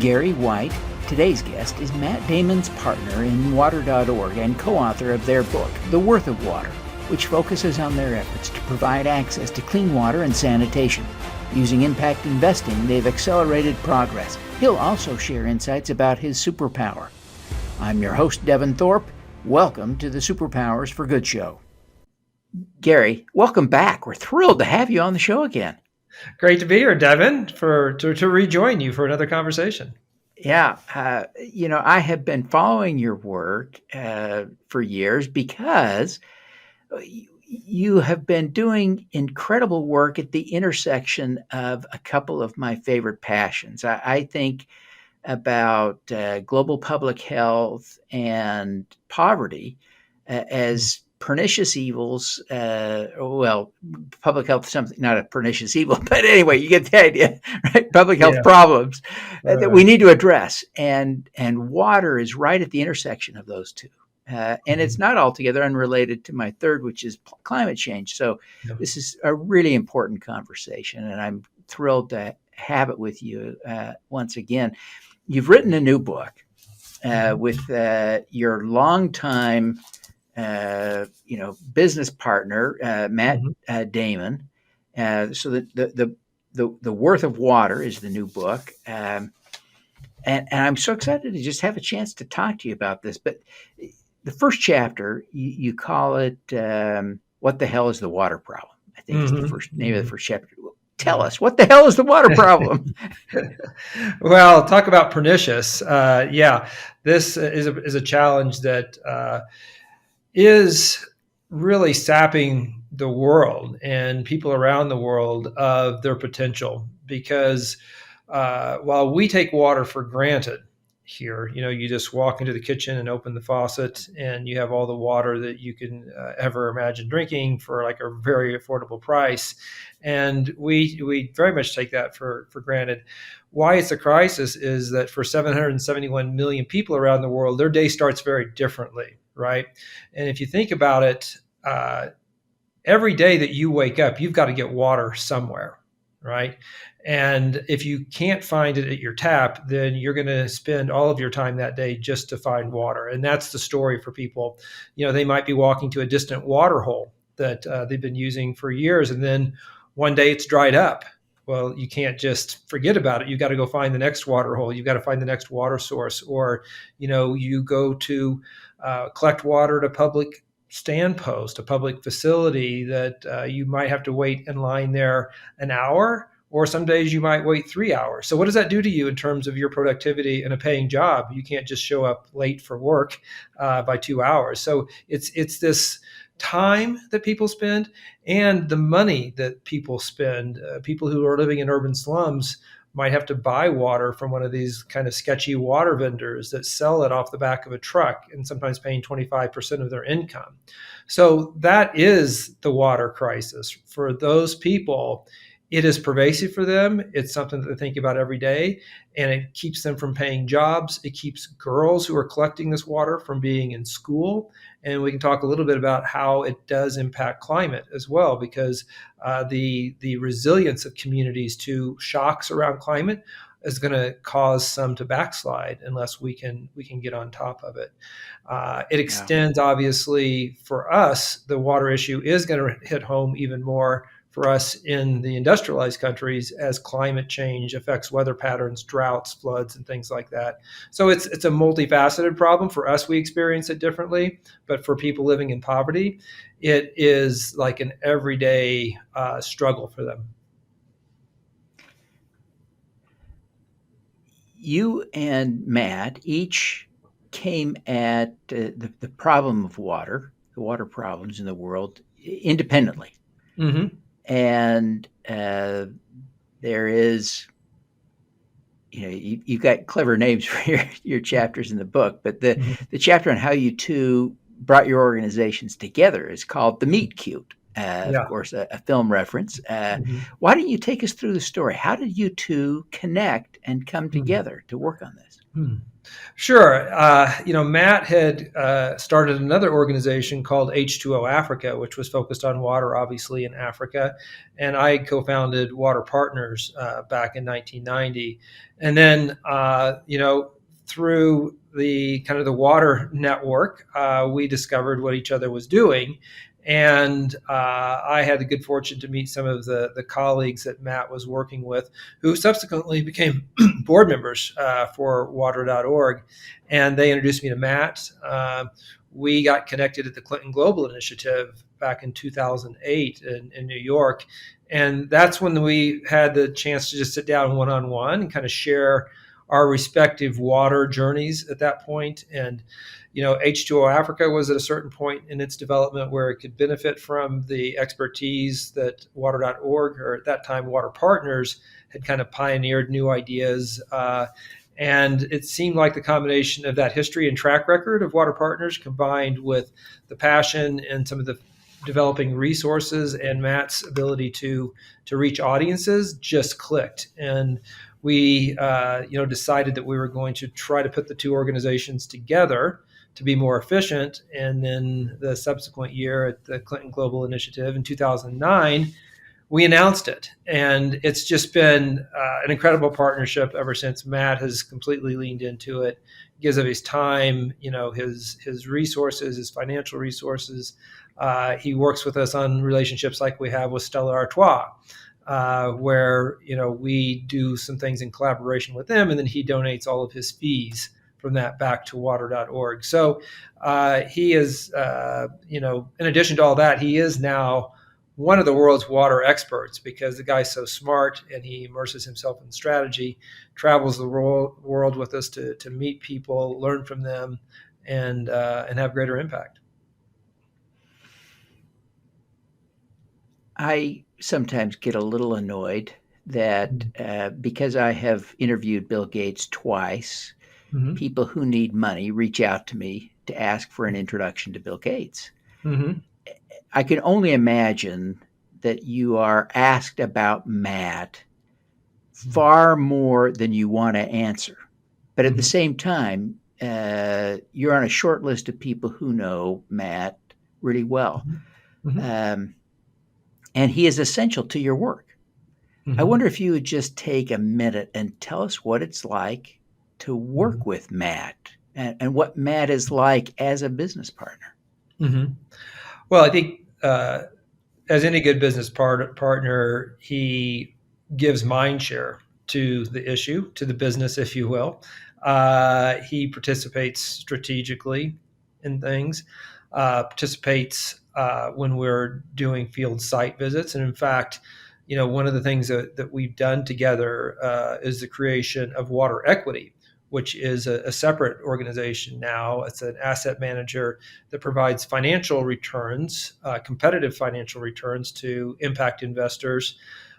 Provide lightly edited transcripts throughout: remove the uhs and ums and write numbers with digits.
Gary White. Today's guest is Matt Damon's partner in Water.org and co-author of their book, The Worth of Water, which focuses on their efforts to provide access to clean water and sanitation. Using impact investing, they've accelerated progress. He'll also share insights about his superpower. I'm your host, Devin Thorpe. Welcome to the Superpowers for Good show. Gary, welcome back. We're thrilled to have you on the show again. Great to be here, Devin, to rejoin you for another conversation. Yeah, I have been following your work for years because you have been doing incredible work at the intersection of a couple of my favorite passions. I think about global public health and poverty as pernicious evils. Public health is something, not a pernicious evil, but anyway, you get the idea, right? Public health problems that we need to address, and water is right at the intersection of those two. And it's not altogether unrelated to my third, which is climate change. So this is a really important conversation, and I'm thrilled to have it with you once again. You've written a new book with your longtime business partner, Matt Damon. So the Worth of Water is the new book. And I'm so excited to just have a chance to talk to you about this. But the first chapter, you call it, What the Hell is the Water Problem? I think is the first name of the first chapter. Tell us, what the hell is the water problem? Well, talk about pernicious. This is a challenge that is really sapping the world and people around the world of their potential. Because while we take water for granted here, you just walk into the kitchen and open the faucet and you have all the water that you can ever imagine drinking for like a very affordable price. And we very much take that for granted. Why it's a crisis is that for 771 million people around the world, their day starts very differently, right? And if you think about it, every day that you wake up, you've got to get water somewhere, right? And if you can't find it at your tap, then you're going to spend all of your time that day just to find water. And that's the story for people. They might be walking to a distant water hole that they've been using for years, and then one day it's dried up. Well, you can't just forget about it. You've got to go find the next water hole. You've got to find the next water source. Or, you go to collect water at a public stand post, a public facility that you might have to wait in line there an hour, or some days you might wait 3 hours. So what does that do to you in terms of your productivity in a paying job? You can't just show up late for work by 2 hours. So it's this time that people spend and the money that people spend. People who are living in urban slums might have to buy water from one of these kind of sketchy water vendors that sell it off the back of a truck, and sometimes paying 25% of their income. So that is the water crisis. For those people, it is pervasive for them. It's something that they think about every day, and it keeps them from paying jobs. It keeps girls who are collecting this water from being in school. And we can talk a little bit about how it does impact climate as well, because the resilience of communities to shocks around climate is going to cause some to backslide unless we can get on top of it. It extends, obviously, for us. The water issue is going to hit home even more for us in the industrialized countries as climate change affects weather patterns, droughts, floods, and things like that. So it's a multifaceted problem. For us, we experience it differently, but for people living in poverty, it is like an everyday struggle for them. You and Matt each came at the problem of water, the water problems in the world, independently. Mm-hmm. And there is, you've got clever names for your chapters in the book, but the chapter on how you two brought your organizations together is called The Meet Cute. Of course, a film reference. Why don't you take us through the story? How did you two connect and come together to work on this? Hmm. Sure. Matt had started another organization called H2O Africa, which was focused on water, obviously, in Africa. And I co founded Water Partners back in 1990. And then, through the kind of the water network, we discovered what each other was doing. And I had the good fortune to meet some of the colleagues that Matt was working with, who subsequently became board members for water.org. And they introduced me to Matt. We got connected at the Clinton Global Initiative back in 2008 in New York. And that's when we had the chance to just sit down one on one and kind of share our respective water journeys at that point. And H2O Africa was at a certain point in its development where it could benefit from the expertise that water.org, or at that time Water Partners, had kind of pioneered new ideas. And it seemed like the combination of that history and track record of Water Partners combined with the passion and some of the developing resources and Matt's ability to reach audiences just clicked. And we decided that we were going to try to put the two organizations together to be more efficient. And then the subsequent year at the Clinton Global Initiative in 2009, we announced it. And it's just been an incredible partnership ever since. Matt has completely leaned into it, gives of his time, his resources, his financial resources. He works with us on relationships like we have with Stella Artois, where we do some things in collaboration with them, and then he donates all of his fees from that back to water.org. So he is, in addition to all that, he is now one of the world's water experts, because the guy's so smart and he immerses himself in strategy, travels the world with us to meet people, learn from them, and have greater impact. I sometimes get a little annoyed that because I have interviewed Bill Gates twice, Mm-hmm. people who need money reach out to me to ask for an introduction to Bill Gates. Mm-hmm. I can only imagine that you are asked about Matt far more than you want to answer. But at the Mm-hmm. same time, you're on a short list of people who know Matt really well. Mm-hmm. Um, and he is essential to your work. I Mm-hmm. wonder if you would just take a minute and tell us what it's like to Mm-hmm. work with Matt, and what Matt is like as a business partner. Mm-hmm. Well, I think as any good business partner, he gives mind share to the issue, to the business, if you will. He participates strategically in things, participates when we're doing field site visits. And in fact, one of the things that we've done together is the creation of Water Equity, which is a separate organization now. It's an asset manager that provides financial returns, competitive financial returns to impact investors,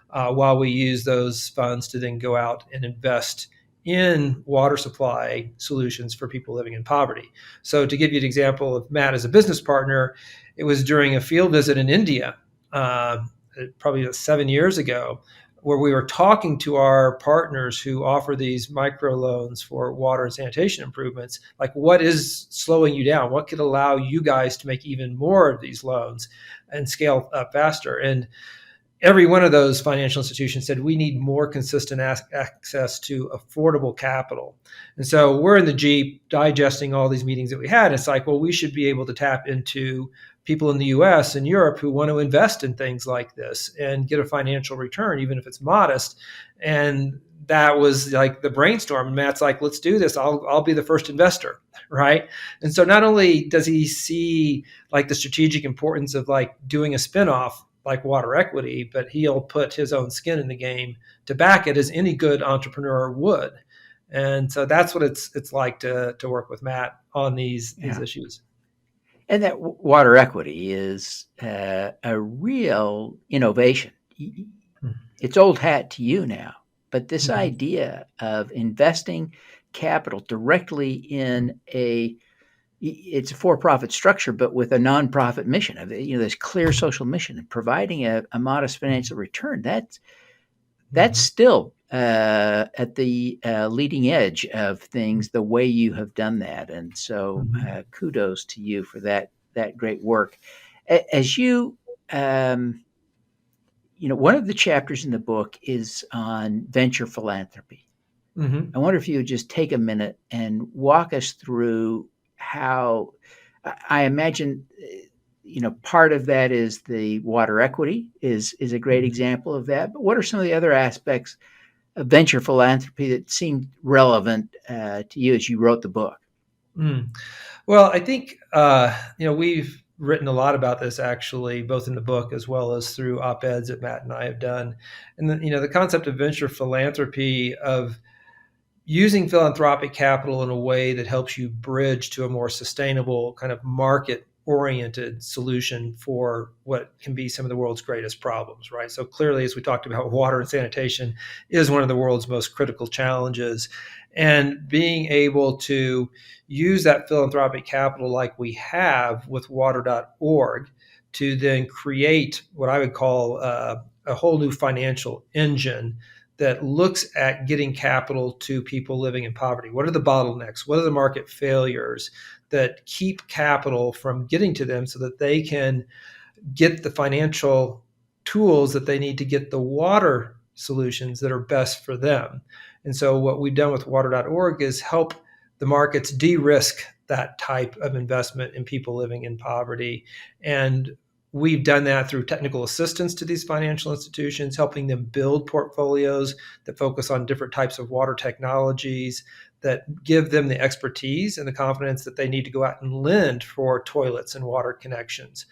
while we use those funds to then go out and invest in water supply solutions for people living in poverty. So, to give you an example of Matt as a business partner, it was during a field visit in India, probably 7 years ago, where we were talking to our partners who offer these microloans for water and sanitation improvements, like what is slowing you down? What could allow you guys to make even more of these loans and scale up faster? And every one of those financial institutions said we need more consistent access to affordable capital. And so we're in the Jeep digesting all these meetings that we had. It's like, well, we should be able to tap into people in the US and Europe who want to invest in things like this and get a financial return, even if it's modest. And that was like the brainstorm. And Matt's like, let's do this. I'll be the first investor. Right. And so not only does he see like the strategic importance of like doing a spinoff like Water Equity, but he'll put his own skin in the game to back it, as any good entrepreneur would. And so that's what it's like to work with Matt on these Yeah. issues. And that water equity is a real innovation. It's old hat to you now, but this Mm-hmm. idea of investing capital directly in it's a for-profit structure, but with a nonprofit mission of this clear social mission and providing a modest financial return. That's Mm-hmm. still at the leading edge of things the way you have done that. And so kudos to you for that great work. As you, one of the chapters in the book is on venture philanthropy. Mm-hmm. I wonder if you would just take a minute and walk us through how I imagine, part of that is the water equity is a great example of that. But what are some of the other aspects of venture philanthropy that seemed relevant to you as you wrote the book? Mm. Well, I think we've written a lot about this actually, both in the book as well as through op-eds that Matt and I have done. And the concept of venture philanthropy, of using philanthropic capital in a way that helps you bridge to a more sustainable kind of market oriented solution for what can be some of the world's greatest problems, right? So clearly, as we talked about, water and sanitation is one of the world's most critical challenges. And being able to use that philanthropic capital like we have with water.org to then create what I would call a whole new financial engine that looks at getting capital to people living in poverty. What are the bottlenecks? What are the market failures that keep capital from getting to them so that they can get the financial tools that they need to get the water solutions that are best for them? And so what we've done with water.org is help the markets de-risk that type of investment in people living in poverty. And we've done that through technical assistance to these financial institutions, helping them build portfolios that focus on different types of water technologies, that give them the expertise and the confidence that they need to go out and lend for toilets and water connections.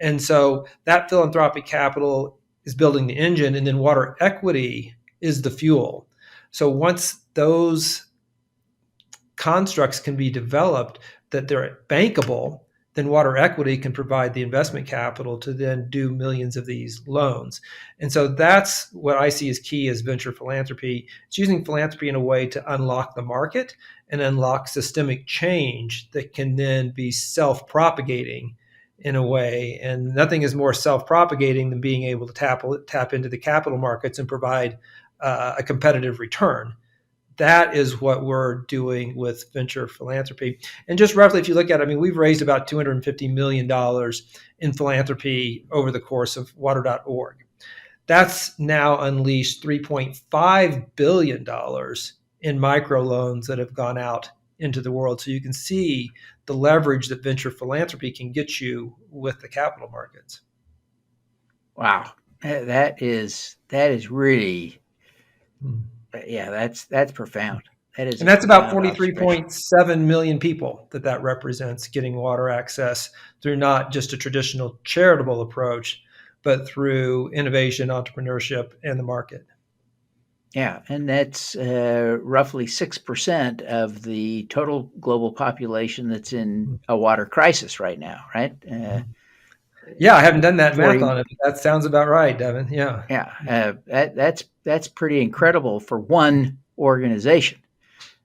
And so that philanthropic capital is building the engine, and then water equity is the fuel. So once those constructs can be developed that they're bankable, then water equity can provide the investment capital to then do millions of these loans. And so that's what I see as key as venture philanthropy. It's using philanthropy in a way to unlock the market and unlock systemic change that can then be self-propagating in a way. And nothing is more self-propagating than being able to tap into the capital markets and provide a competitive return. That is what we're doing with venture philanthropy. And just roughly, if you look at it, I mean, we've raised about $250 million in philanthropy over the course of water.org. That's now unleashed $3.5 billion in microloans that have gone out into the world. So you can see the leverage that venture philanthropy can get you with the capital markets. Wow. That is really, yeah, that's profound. That is, and that's about profound observation. 43.7 million people that represents, getting water access through not just a traditional charitable approach, but through innovation, entrepreneurship, and the market. Yeah, and that's roughly 6% of the total global population that's in a water crisis right now, right? Yeah, I haven't done that 40, math on it, but that sounds about right, Devin. Yeah. yeah, that's pretty incredible for one organization,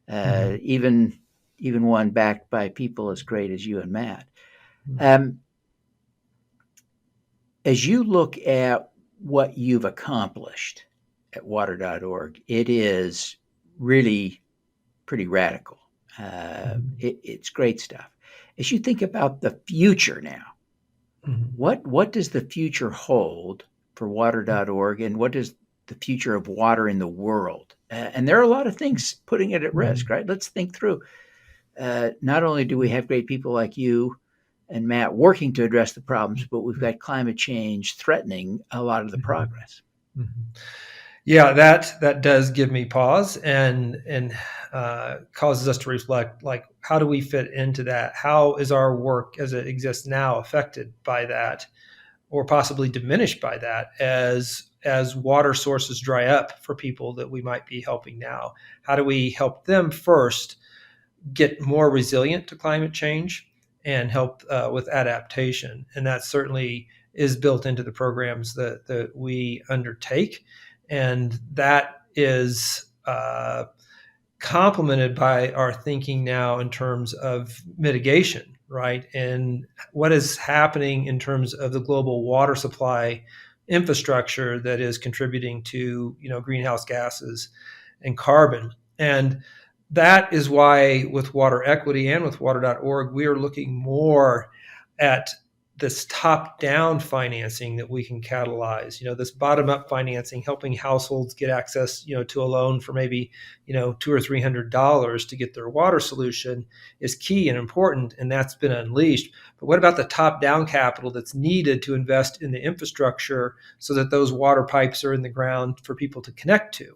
even one backed by people as great as you and Matt. As you look at what you've accomplished at water.org, it is really pretty radical. It's great stuff. As you think about the future now, what does the future hold for water.org, and what does the future of water in the world? And there are a lot of things putting it at risk, right? Let's think through. Not only do we have great people like you and Matt working to address the problems, but we've got climate change threatening a lot of the progress. Yeah, that does give me pause and causes us to reflect, like, how do we fit into that? How is our work as it exists now affected by that, or possibly diminished by that as water sources dry up for people that we might be helping now? How do we help them first get more resilient to climate change and help with adaptation? And that certainly is built into the programs that we undertake. And that is complemented by our thinking now in terms of mitigation, right? And what is happening in terms of the global water supply infrastructure that is contributing to, greenhouse gases and carbon. And that is why with water equity and with water.org, we are looking more at this top-down financing that we can catalyze, this bottom-up financing, helping households get access, to a loan for maybe, $200 or $300 to get their water solution is key and important, and that's been unleashed. But what about the top-down capital that's needed to invest in the infrastructure so that those water pipes are in the ground for people to connect to?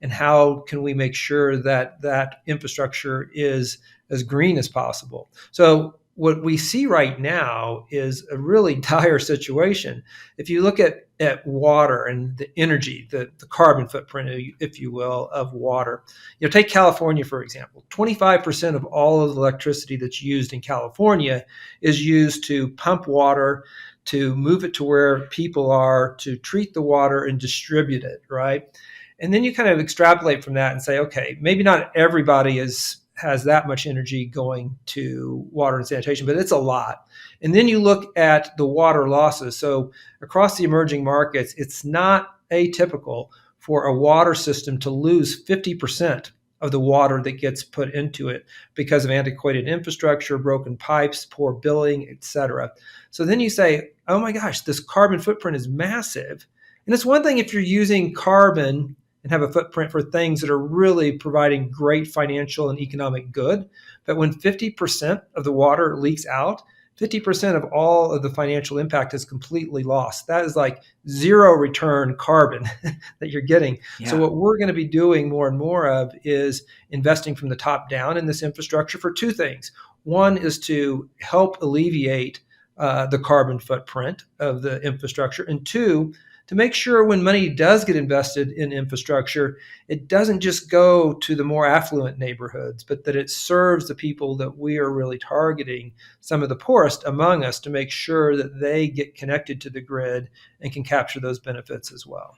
And how can we make sure that that infrastructure is as green as possible? So what we see right now is a really dire situation. If you look at water and the energy, the carbon footprint, if you will, of water, take California, for example. 25% of all of the electricity that's used in California is used to pump water, to move it to where people are, to treat the water and distribute it, right? And then you kind of extrapolate from that and say, okay, maybe not everybody has that much energy going to water and sanitation, but it's a lot. And then you look at the water losses. So across the emerging markets, it's not atypical for a water system to lose 50% of the water that gets put into it because of antiquated infrastructure, broken pipes, poor billing, et cetera. So then you say, oh my gosh, this carbon footprint is massive. And it's one thing if you're using carbon and have a footprint for things that are really providing great financial and economic good. But when 50% of the water leaks out, 50% of all of the financial impact is completely lost. That is like zero return carbon that you're getting. Yeah. So what we're going to be doing more and more of is investing from the top down in this infrastructure for two things. One is to help alleviate the carbon footprint of the infrastructure, and two, to make sure when money does get invested in infrastructure, it doesn't just go to the more affluent neighborhoods, but that it serves the people that we are really targeting, some of the poorest among us, to make sure that they get connected to the grid and can capture those benefits as well.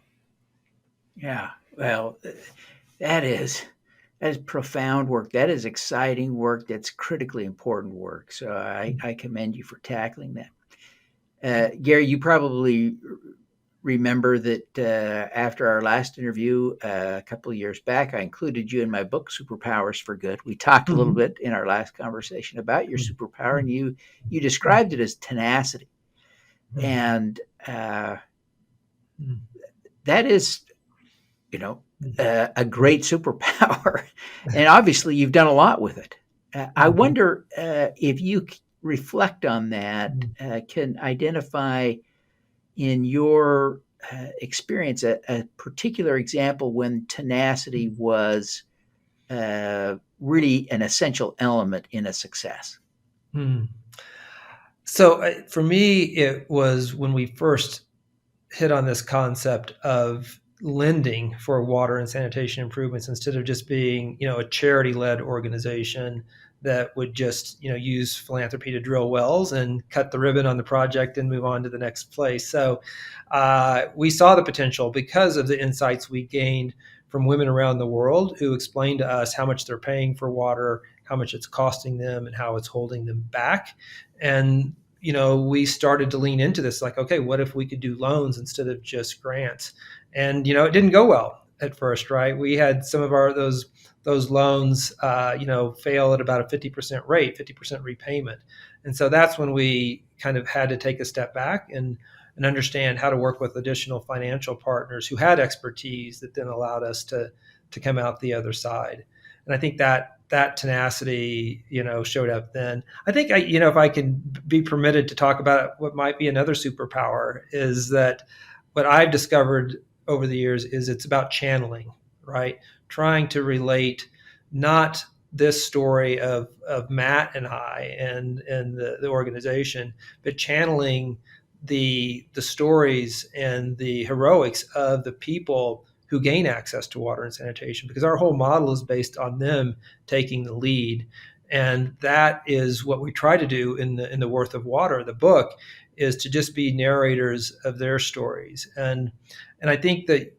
Yeah, well, that is profound work. That is exciting work. That's critically important work. So I commend you for tackling that. Gary, you probably remember that after our last interview a couple of years back, I included you in my book, Superpowers for Good. We talked a little bit in our last conversation about your superpower, and you described it as tenacity. And that is, a great superpower. And obviously you've done a lot with it. I wonder if you reflect on that, can identify in your experience a particular example when tenacity was really an essential element in a success? So for me, it was when we first hit on this concept of lending for water and sanitation improvements instead of just being, a charity-led organization that would just, use philanthropy to drill wells and cut the ribbon on the project and move on to the next place. So we saw the potential because of the insights we gained from women around the world who explained to us how much they're paying for water, how much it's costing them, and how it's holding them back. And we started to lean into this, like, okay, what if we could do loans instead of just grants? And, it didn't go well at first, right? We had some of those loans, fail at about a 50% rate, 50% repayment. And so that's when we kind of had to take a step back and understand how to work with additional financial partners who had expertise that then allowed us to come out the other side. And I think that tenacity, showed up then. I think if I can be permitted to talk about what might be another superpower, is that what I've discovered over the years is it's about channeling, right? Trying to relate not this story of Matt and I and the organization, but channeling the stories and the heroics of the people who gain access to water and sanitation, because our whole model is based on them taking the lead. And that is what we try to do in the Worth of Water, the book, is to just be narrators of their stories. And I think that,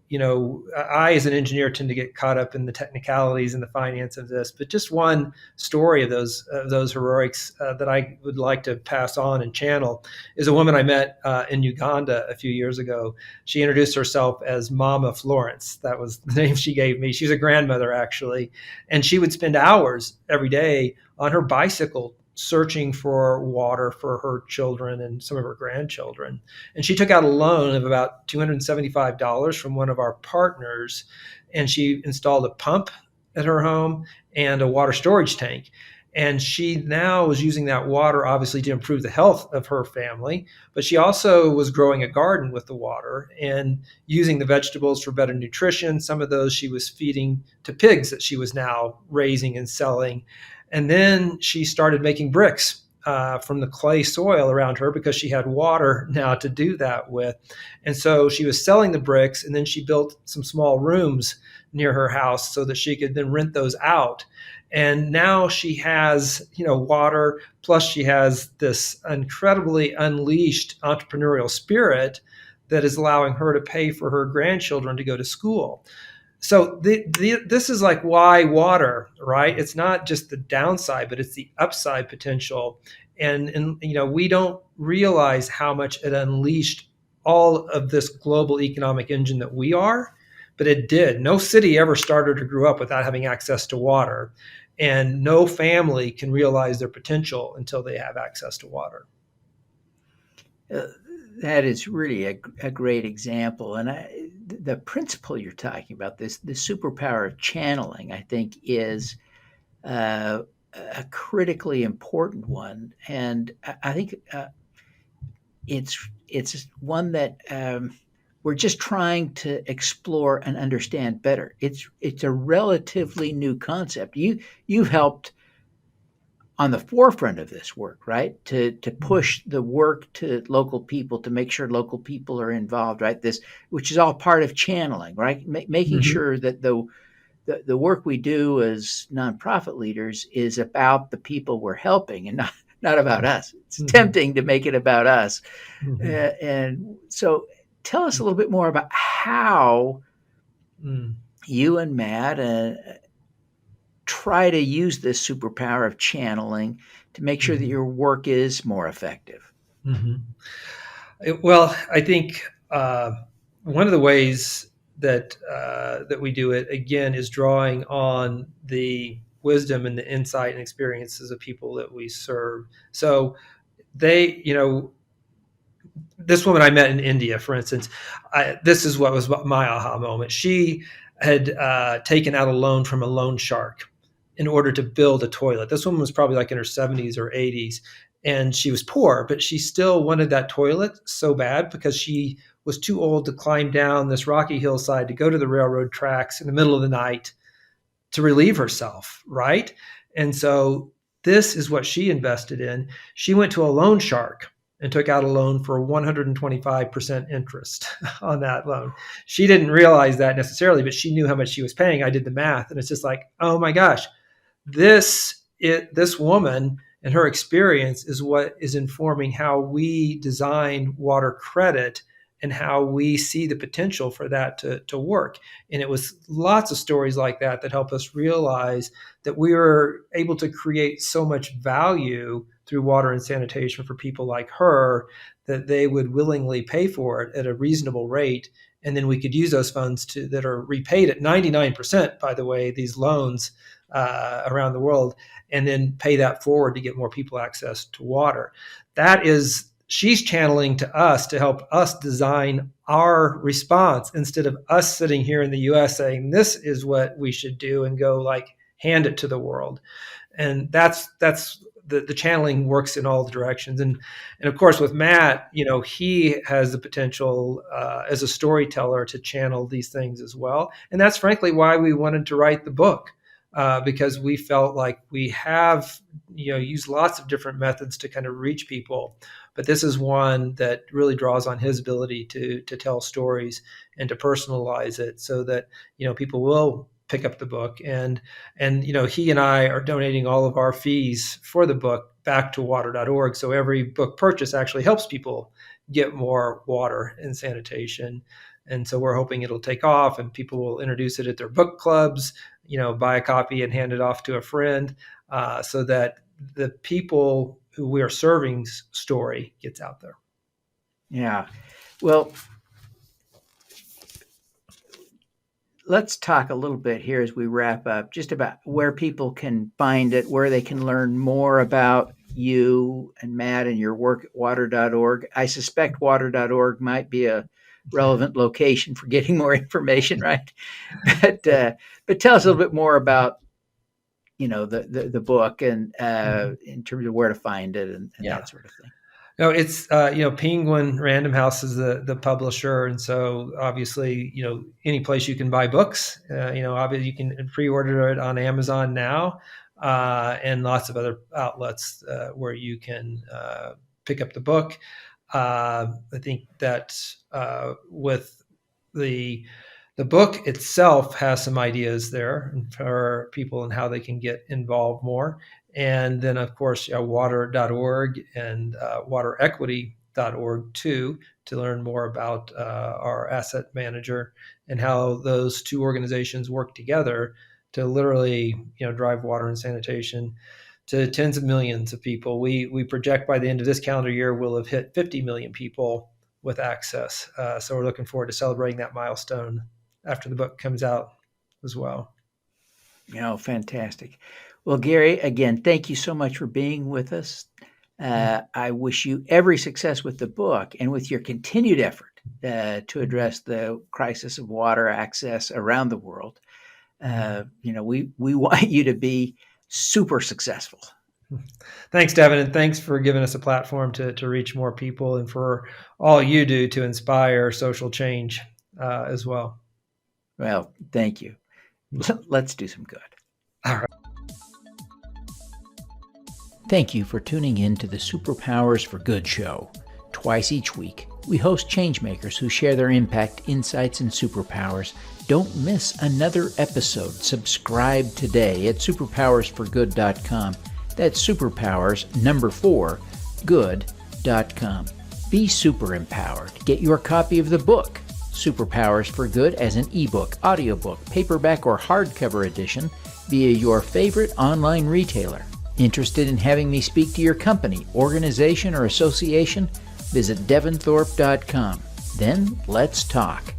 I as an engineer tend to get caught up in the technicalities and the finance of this, but just one story of those heroics that I would like to pass on and channel is a woman I met in Uganda a few years ago. She introduced herself as Mama Florence. That was the name she gave me. She's a grandmother, actually. And she would spend hours every day on her bicycle searching for water for her children and some of her grandchildren. And she took out a loan of about $275 from one of our partners, and she installed a pump at her home and a water storage tank. And she now was using that water, obviously, to improve the health of her family, but she also was growing a garden with the water and using the vegetables for better nutrition. Some of those she was feeding to pigs that she was now raising and selling. And then she started making bricks from the clay soil around her because she had water now to do that with. And so she was selling the bricks, and then she built some small rooms near her house so that she could then rent those out. And now she has, water, plus she has this incredibly unleashed entrepreneurial spirit that is allowing her to pay for her grandchildren to go to school. So this is like why water, right? It's not just the downside, but it's the upside potential. And we don't realize how much it unleashed all of this global economic engine that we are, but it did. No city ever started or grew up without having access to water. And no family can realize their potential until they have access to water. That is really a great example. And the principle you're talking about, the superpower of channeling, I think is a critically important one. And I think it's one that we're just trying to explore and understand better. It's a relatively new concept. You've helped on the forefront of this work, right? To push the work to local people, to make sure local people are involved, right? This, which is all part of channeling, right? Making sure that the work we do as nonprofit leaders is about the people we're helping and not about us. It's tempting to make it about us. And so tell us a little bit more about how you and Matt try to use this superpower of channeling to make sure that your work is more effective. Well, I think one of the ways that we do it, again, is drawing on the wisdom and the insight and experiences of people that we serve. So they, this woman I met in India, for instance, this is what was my aha moment. She had taken out a loan from a loan shark in order to build a toilet. This woman was probably like in her 70s or 80s, and she was poor, but she still wanted that toilet so bad because she was too old to climb down this rocky hillside to go to the railroad tracks in the middle of the night to relieve herself, right? And so this is what she invested in. She went to a loan shark and took out a loan for 125% interest on that loan. She didn't realize that necessarily, but she knew how much she was paying. I did the math, and it's just like, oh my gosh, this woman and her experience is what is informing how we design water credit and how we see the potential for that to work. And it was lots of stories like that that help us realize that we were able to create so much value through water and sanitation for people like her that they would willingly pay for it at a reasonable rate. And then we could use those funds that are repaid at 99%, by the way, these loans around the world, and then pay that forward to get more people access to water. That is, she's channeling to us to help us design our response instead of us sitting here in the US saying, this is what we should do and go like hand it to the world. And that's the channeling works in all the directions. And of course, with Matt, he has the potential as a storyteller to channel these things as well. And that's frankly why we wanted to write the book. Because we felt like we have, used lots of different methods to kind of reach people, but this is one that really draws on his ability to tell stories and to personalize it so that, people will pick up the book. And he and I are donating all of our fees for the book back to water.org. So every book purchase actually helps people get more water and sanitation. And so we're hoping it'll take off and people will introduce it at their book clubs, buy a copy and hand it off to a friend, so that the people who we are serving's story gets out there. Yeah. Well, let's talk a little bit here as we wrap up, just about where people can find it, where they can learn more about you and Matt and your work at water.org. I suspect water.org might be a relevant location for getting more information, right? But tell us a little bit more about, the book and in terms of where to find it and that sort of thing. No, it's Penguin Random House is the publisher, and so obviously any place you can buy books, obviously you can pre-order it on Amazon now, and lots of other outlets where you can pick up the book. I think that with the book itself has some ideas there for people and how they can get involved more. And then, of course, water.org and waterequity.org, too, to learn more about our asset manager and how those two organizations work together to literally drive water and sanitation to tens of millions of people. We project by the end of this calendar year, we'll have hit 50 million people with access. So we're looking forward to celebrating that milestone after the book comes out as well. Fantastic. Well, Gary, again, thank you so much for being with us. I wish you every success with the book and with your continued effort to address the crisis of water access around the world. We want you to be super successful. Thanks, Devin, and thanks for giving us a platform to reach more people and for all you do to inspire social change as well. Well, thank you. Let's do some good. All right. Thank you for tuning in to the Superpowers for Good show. Twice each week, we host changemakers who share their impact, insights, and superpowers. Don't miss another episode. Subscribe today at superpowersforgood.com. That's superpowers, 4, good.com. Be super empowered. Get your copy of the book, Superpowers for Good, as an ebook, audiobook, paperback, or hardcover edition via your favorite online retailer. Interested in having me speak to your company, organization, or association? Visit devinthorpe.com. Then let's talk.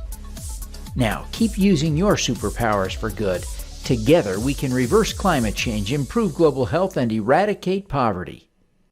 Now, keep using your superpowers for good. Together, we can reverse climate change, improve global health, and eradicate poverty.